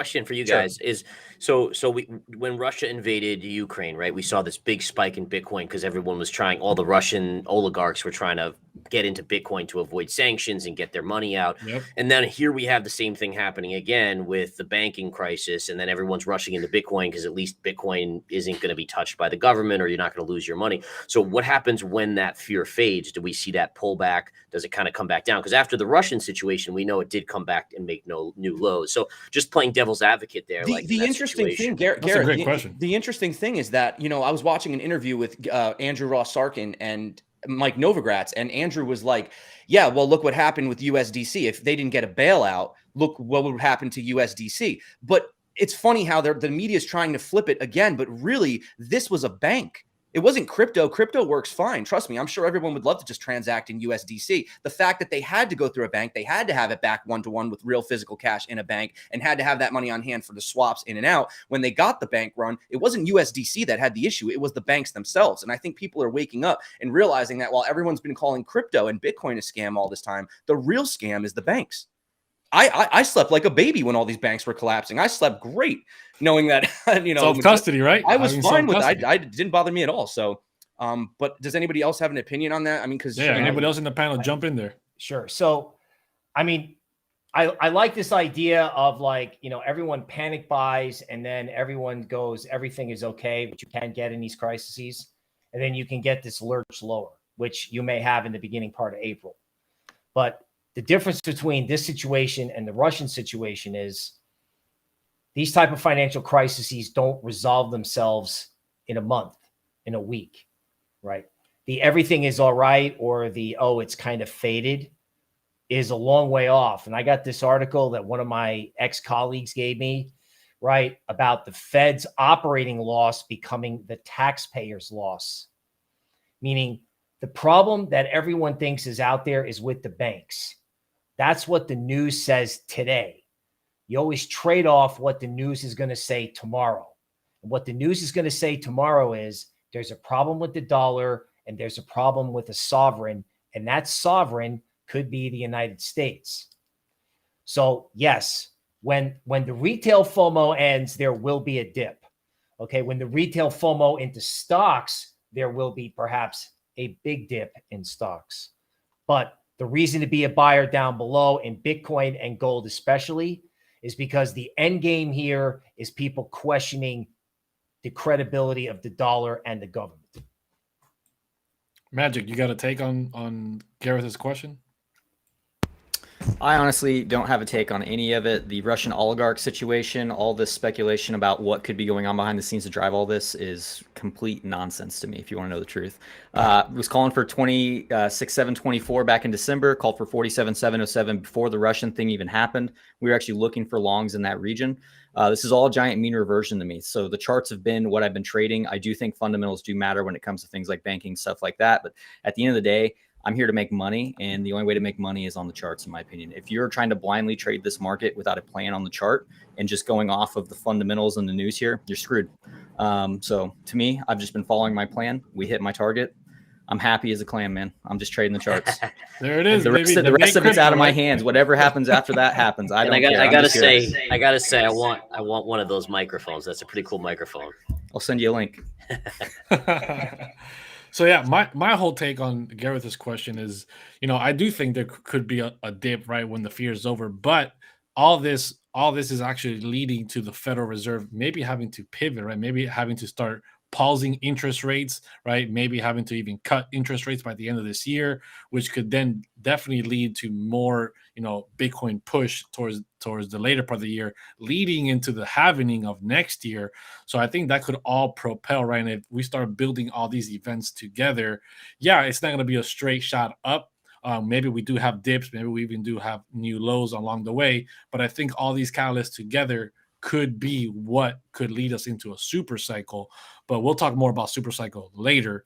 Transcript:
question for you Sure. guys is when Russia invaded Ukraine, right? We saw this big spike in Bitcoin because everyone was trying, all the Russian oligarchs were trying to get into Bitcoin to avoid sanctions and get their money out. Yep. And then here we have the same thing happening again with the banking crisis, and then everyone's rushing into Bitcoin because at least Bitcoin isn't going to be touched by the government, or you're not going to lose your money. So what happens when that fear fades? Do we see that pullback? Does it kind of come back down? Because after the Russian situation, we know it did come back and make no new lows. So just playing devil's advocate there. The interesting thing, Gareth, That's a great question. The interesting thing is that, I was watching an interview with Andrew Ross Sarkin and Mike Novogratz, and Andrew was like, yeah, well, look what happened with USDC. If they didn't get a bailout, look what would happen to USDC. But it's funny how the media is trying to flip it again, but really this was a bank. It wasn't crypto. Crypto works fine. Trust me. I'm sure everyone would love to just transact in USDC. The fact that they had to go through a bank, they had to have it back one-to-one with real physical cash in a bank, and had to have that money on hand for the swaps in and out. When they got the bank run, it wasn't USDC that had the issue. It was the banks themselves. And I think people are waking up and realizing that while everyone's been calling crypto and Bitcoin a scam all this time, the real scam is the banks. I slept like a baby when all these banks were collapsing. I slept great knowing that, self-custody, right? I was fine with it. I didn't bother me at all. So, but does anybody else have an opinion on that? I mean, because anybody else in the panel jump in there? Sure. So, I mean, I like this idea of everyone panic buys and then everyone goes, everything is okay, which you can get in these crises. And then you can get this lurch lower, which you may have in the beginning part of April. But the difference between this situation and the Russian situation is these type of financial crises don't resolve themselves in a month, in a week, right? The everything is all right, or the, it's kind of faded, is a long way off. And I got this article that one of my ex-colleagues gave me, right, about the Fed's operating loss becoming the taxpayer's loss. Meaning the problem that everyone thinks is out there is with the banks. That's what the news says today. You always trade off what the news is going to say tomorrow. And what the news is going to say tomorrow is there's a problem with the dollar and there's a problem with a sovereign, and that sovereign could be the United States. So yes, when the retail FOMO ends, there will be a dip. Okay, when the retail FOMO into stocks, there will be perhaps a big dip in stocks. But the reason to be a buyer down below in Bitcoin and gold especially is because the end game here is people questioning the credibility of the dollar and the government. Magic, you got a take on Gareth's question? I honestly don't have a take on any of it. The Russian oligarch situation, all this speculation about what could be going on behind the scenes to drive all this is complete nonsense to me, if you want to know the truth. Was calling for 26,724 back in December, called for 47,707 before the Russian thing even happened. We were actually looking for longs in that region. This is all giant mean reversion to me. So the charts have been what I've been trading. I do think fundamentals do matter when it comes to things like banking, stuff like that. But at the end of the day, I'm here to make money, and the only way to make money is on the charts, in my opinion. If you're trying to blindly trade this market without a plan on the chart and just going off of the fundamentals and the news here, you're screwed. So to me, I've just been following my plan. We hit my target. I'm happy as a clam, man. I'm just trading the charts. There it is. The rest of it's out of my hands. Whatever happens after that happens. I gotta say, I want one of those microphones. That's a pretty cool microphone. I'll send you a link. So yeah, my whole take on Gareth's question is, I do think there could be a dip right when the fear is over, but all this is actually leading to the Federal Reserve maybe having to pivot, right? Maybe having to start pausing interest rates, right? Maybe having to even cut interest rates by the end of this year, which could then definitely lead to more, Bitcoin push towards the later part of the year, leading into the halving of next year. So I think that could all propel, right? And if we start building all these events together, yeah, it's not going to be a straight shot up. Maybe we do have dips, maybe we even do have new lows along the way. But I think all these catalysts together could be what could lead us into a super cycle. But we'll talk more about super cycle later.